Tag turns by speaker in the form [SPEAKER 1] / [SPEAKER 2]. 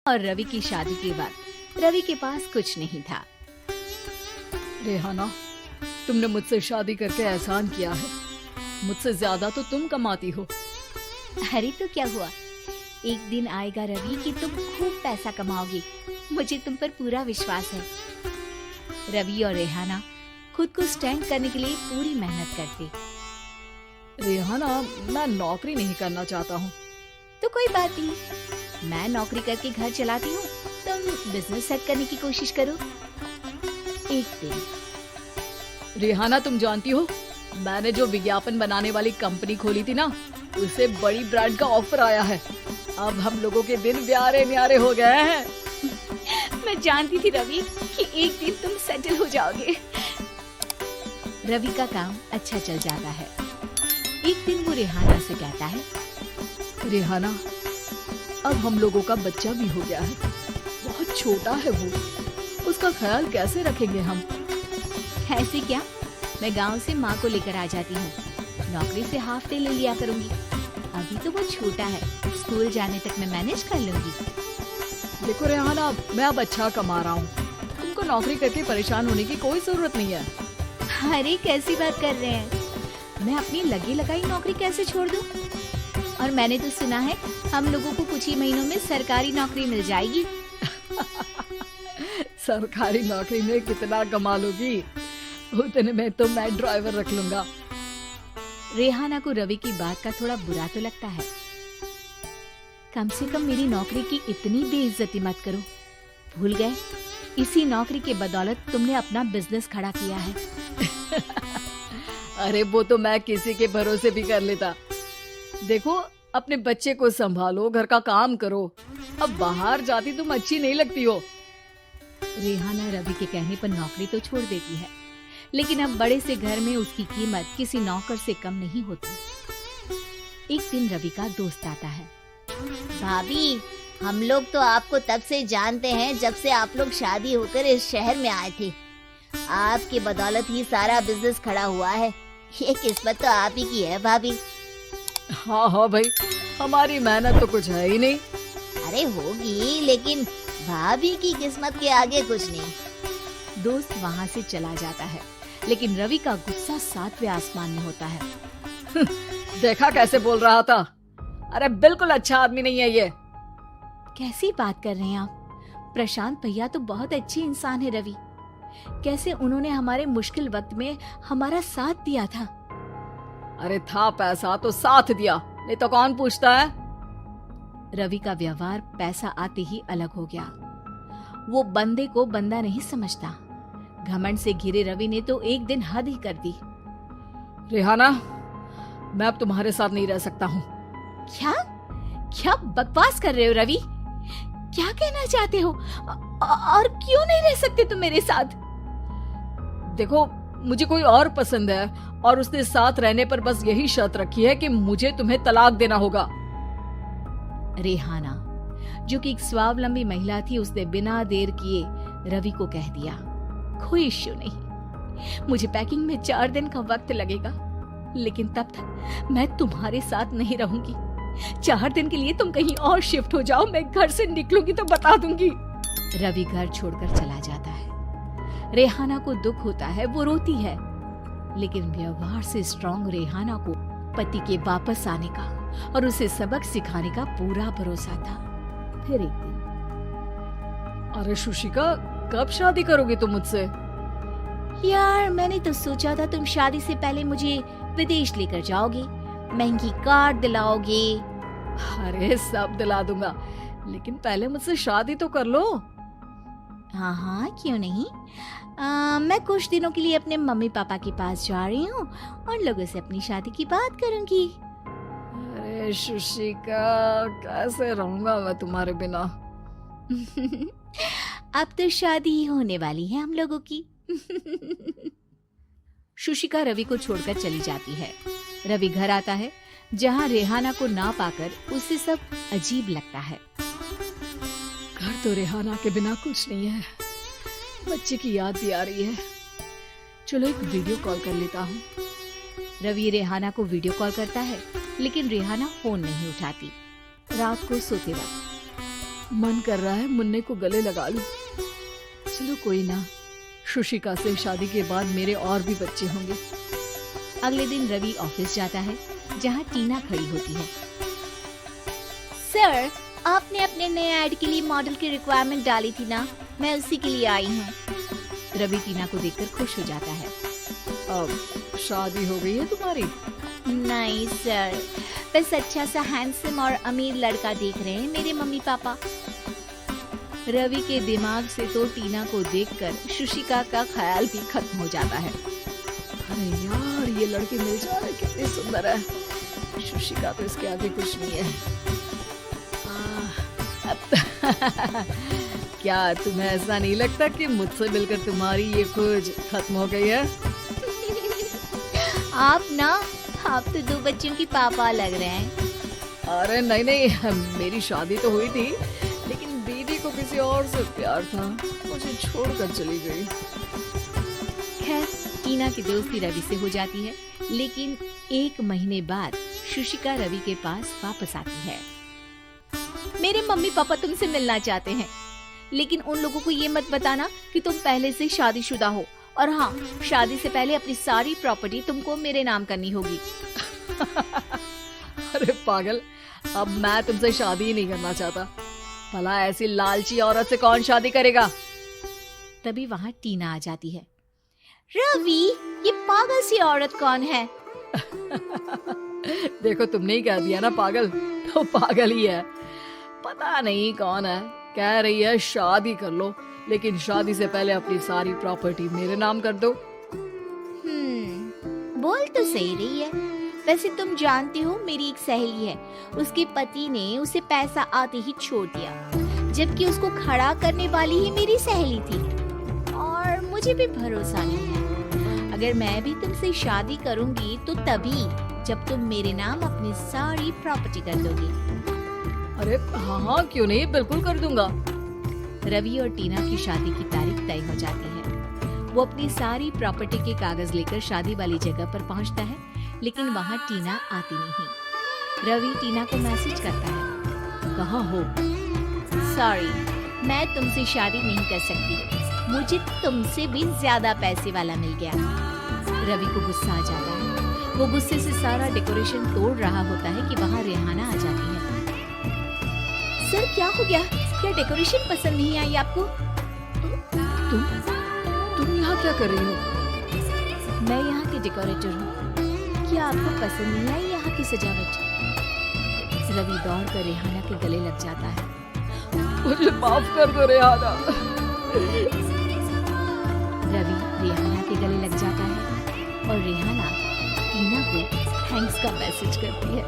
[SPEAKER 1] और रवि की शादी के बाद रवि के पास कुछ नहीं था।
[SPEAKER 2] रेहाना, तुमने मुझसे शादी करके एहसान किया है। मुझसे ज्यादा तो तुम कमाती हो।
[SPEAKER 1] अरे तो क्या हुआ, एक दिन आएगा रवि कि तुम खूब पैसा कमाओगी। मुझे तुम पर पूरा विश्वास है। रवि और रेहाना खुद को स्टैंड करने के लिए पूरी मेहनत करते।
[SPEAKER 2] रेहाना, मैं नौकरी नहीं करना चाहता हूँ।
[SPEAKER 1] तो कोई बात नहीं, मैं नौकरी करके घर चलाती हूँ, तुम बिजनेस सेट करने की कोशिश करो। एक दिन
[SPEAKER 2] रेहाना, तुम जानती हो मैंने जो विज्ञापन बनाने वाली कंपनी खोली थी ना, उसे बड़ी ब्रांड का ऑफर आया है। अब हम लोगों के दिन प्यारे न्यारे हो गए हैं।
[SPEAKER 1] मैं जानती थी रवि कि एक दिन तुम सेटल हो जाओगे। रवि का काम अच्छा चल जाता है। एक दिन वो रेहाना से कहता है,
[SPEAKER 2] रेहाना, अब हम लोगों का बच्चा भी हो गया है। बहुत छोटा है वो, उसका ख्याल कैसे रखेंगे हम?
[SPEAKER 1] ऐसे क्या, मैं गांव से माँ को लेकर आ जाती हूँ। नौकरी से हाफ डे ले लिया करूँगी। अभी तो वो छोटा है, स्कूल जाने तक मैं मैनेज कर लूंगी।
[SPEAKER 2] देखो रेहाना, मैं अब अच्छा कमा रहा हूँ। तुमको नौकरी करके परेशान होने की कोई जरूरत नहीं है।
[SPEAKER 1] अरे कैसी बात कर रहे हैं, मैं अपनी लगी लगाई नौकरी कैसे छोड़ दूं? और मैंने तो सुना है हम लोगों को कुछ ही महीनों में सरकारी नौकरी मिल जाएगी।
[SPEAKER 2] सरकारी नौकरी में कितना कमा लोगी? उतने में तो मैं ड्राइवर रख लूंगा।
[SPEAKER 1] रेहाना को रवि की बात का थोड़ा बुरा तो लगता है। कम से कम मेरी नौकरी की इतनी बेइज्जती मत करो। भूल गए, इसी नौकरी के बदौलत तुमने अपना बिजनेस खड़ा किया है।
[SPEAKER 2] अरे वो तो मैं किसी के भरोसे भी कर लेता। देखो, अपने बच्चे को संभालो, घर का काम करो। अब बाहर जाती तुम अच्छी नहीं लगती हो।
[SPEAKER 1] रेहाना रवि के कहने पर नौकरी तो छोड़ देती है, लेकिन अब बड़े से घर में उसकी कीमत किसी नौकर से कम नहीं होती। एक दिन रवि का दोस्त आता है।
[SPEAKER 3] भाभी, हम लोग तो आपको तब से जानते हैं जब से आप लोग शादी होकर इस शहर में आए थे। आपकी बदौलत ही सारा बिजनेस खड़ा हुआ है। ये किस्मत तो आप ही की है भाभी।
[SPEAKER 2] हाँ हाँ भाई, हमारी मेहनत तो कुछ है ही नहीं।
[SPEAKER 3] अरे होगी, लेकिन भाभी की किस्मत के आगे कुछ नहीं।
[SPEAKER 1] दोस्त वहाँ से चला जाता है, लेकिन रवि का गुस्सा 7वें आसमान में होता है।
[SPEAKER 2] देखा कैसे बोल रहा था? अरे बिल्कुल अच्छा आदमी नहीं है ये।
[SPEAKER 1] कैसी बात कर रहे हैं आप? प्रशांत भैया तो बहुत अच्छे इंसान है रवि। कैसे उन्होंने हमारे मुश्किल वक्त में हमारा साथ दिया था।
[SPEAKER 2] अरे था पैसा तो साथ दिया, नहीं तो कौन पूछता है?
[SPEAKER 1] रवि का व्यवहार पैसा आते ही अलग हो गया। वो बंदे को बंदा नहीं समझता। घमंड से घिरे रवि ने तो एक दिन हद ही कर दी।
[SPEAKER 2] रेहाना, मैं अब तुम्हारे साथ नहीं रह सकता हूँ।
[SPEAKER 1] क्या क्या बकवास कर रहे हो रवि? क्या कहना चाहते हो? और क्यों नहीं रह सकते तुम मेरे साथ?
[SPEAKER 2] देखो, मुझे कोई और पसंद है और उसने साथ रहने पर बस यही शर्त रखी है कि मुझे तुम्हें तलाक देना होगा।
[SPEAKER 1] रेहाना, जो कि एक स्वावलंबी महिला थी, उसने बिना देर किए रवि को कह दिया, कोई इश्यू नहीं, मुझे पैकिंग में 4 दिन का वक्त लगेगा, लेकिन तब तक मैं तुम्हारे साथ नहीं रहूंगी। 4 दिन के लिए तुम कहीं और शिफ्ट हो जाओ, मैं घर से निकलूंगी तो बता दूंगी। रवि घर छोड़कर चला जाता है। रेहाना को दुख होता है, वो रोती है, लेकिन व्यवहार से स्ट्रॉन्ग रेहाना को पति के वापस आने का और उसे सबक सिखाने का पूरा भरोसा था। फिर एक दिन,
[SPEAKER 2] अरे शुशिका, कब शादी करोगे तुम मुझसे?
[SPEAKER 1] यार मैंने तो सोचा था तुम शादी से पहले मुझे विदेश लेकर जाओगे, महंगी कार दिलाओगे।
[SPEAKER 2] अरे सब दिला दूंगा, लेकिन पहले मुझसे शादी तो कर लो।
[SPEAKER 1] हाँ हाँ, क्यों नहीं। मैं कुछ दिनों के लिए अपने मम्मी पापा के पास जा रही हूँ और लोगों से अपनी शादी की बात करूंगी।
[SPEAKER 2] अरे शुशिका, कैसे रहूंगा मैं तुम्हारे बिना?
[SPEAKER 1] अब तो शादी ही होने वाली है हम लोगों की। शुशिका रवि को छोड़कर चली जाती है। रवि घर आता है, जहाँ रेहाना को ना पाकर उसे सब अजीब लगता है।
[SPEAKER 2] घर तो रेहाना के बिना कुछ नहीं है। बच्चे की याद भी आ रही है। चलो एक वीडियो कॉल कर लेता हूँ।
[SPEAKER 1] रवि रेहाना को वीडियो कॉल करता है, लेकिन रेहाना फोन नहीं उठाती। रात को सोते वक्त,
[SPEAKER 2] मन कर रहा है मुन्ने को गले लगा लूं। चलो कोई ना, शुशिका से शादी के बाद मेरे और भी बच्चे होंगे।
[SPEAKER 1] अगले दिन रवि ऑफिस जाता है जहाँ टीना खड़ी होती है। सर, आपने अपने नए ऐड के लिए मॉडल की रिक्वायरमेंट डाली थी ना, मैं उसी के लिए आई हूँ।
[SPEAKER 2] रवि टीना को देखकर खुश हो जाता है। अब शादी हो गई है तुम्हारी?
[SPEAKER 1] नहीं सर, बस अच्छा सा हैंडसम और अमीर लड़का देख रहे हैं मेरे मम्मी पापा। रवि के दिमाग से तो टीना को देखकर शुशिका का ख्याल भी खत्म हो जाता है।
[SPEAKER 2] अरे यार, ये लड़के मिल जाए कितने सुंदर है। शुशिका तो इसके आगे कुछ नहीं है। क्या तुम्हें ऐसा नहीं लगता कि मुझसे मिलकर तुम्हारी ये खोज खत्म हो गई है?
[SPEAKER 1] आप तो 2 बच्चों की पापा लग रहे हैं।
[SPEAKER 2] अरे नहीं नहीं, मेरी शादी तो हुई थी, लेकिन बीवी को किसी और से प्यार था, मुझे छोड़कर चली गई।
[SPEAKER 1] खैर, टीना की दोस्ती रवि से हो जाती है, लेकिन 1 महीने बाद शुशिका रवि के पास वापस आती है। मेरे मम्मी पापा तुमसे मिलना चाहते हैं, लेकिन उन लोगों को ये मत बताना कि तुम पहले से शादीशुदा हो, और हाँ, शादी से पहले अपनी सारी प्रॉपर्टी तुमको मेरे नाम करनी होगी।
[SPEAKER 2] अरे पागल, अब मैं तुमसे शादी ही नहीं करना चाहता। भला ऐसी लालची औरत से कौन शादी करेगा?
[SPEAKER 1] तभी वहाँ टीना आ जाती है। रवि, ये पागल सी औरत कौन है?
[SPEAKER 2] देखो, तुमने ही कह दिया ना पागल, तो पागल ही है। पता नहीं कौन है, कह रही है शादी कर लो, लेकिन शादी से पहले अपनी सारी प्रॉपर्टी मेरे नाम कर दो।
[SPEAKER 1] बोल तो सही रही है। वैसे तुम जानती हो, मेरी एक सहेली है, उसके पति ने उसे पैसा आते ही छोड़ दिया, जबकि उसको खड़ा करने वाली ही मेरी सहेली थी। और मुझे भी भरोसा नहीं है। अगर मैं भी तुमसे शादी करूंगी तो तभी जब तुम मेरे नाम अपनी सारी प्रॉपर्टी कर दोगी।
[SPEAKER 2] अरे हाँ, क्यों नहीं, बिल्कुल कर दूंगा।
[SPEAKER 1] रवि और टीना की शादी की तारीख तय हो जाती है। वो अपनी सारी प्रॉपर्टी के कागज लेकर शादी वाली जगह पर पहुंचता है, लेकिन वहाँ टीना आती नहीं। रवि टीना को मैसेज करता है, कहाँ हो? सॉरी, मैं तुमसे शादी नहीं कर सकती, मुझे तुमसे भी ज्यादा पैसे वाला मिल गया। रवि को गुस्सा आ जाता है। वो गुस्से से सारा डेकोरेशन तोड़ रहा होता है कि वहाँ रेहाना आ जाती है। सर, क्या हो गया? क्या डेकोरेशन पसंद नहीं आई आपको?
[SPEAKER 2] तुम यहाँ क्या कर रही हो?
[SPEAKER 1] मैं यहाँ की डेकोरेटर हूँ। क्या आपको पसंद नहीं आई यहाँ की सजावट? रवि दौड़कर रेहाना के गले लग जाता है।
[SPEAKER 2] मुझे माफ कर दो रेहाना।
[SPEAKER 1] रवि रेहाना के गले लग जाता है और रेहाना टीना को थैंक्स का मैसेज करती है।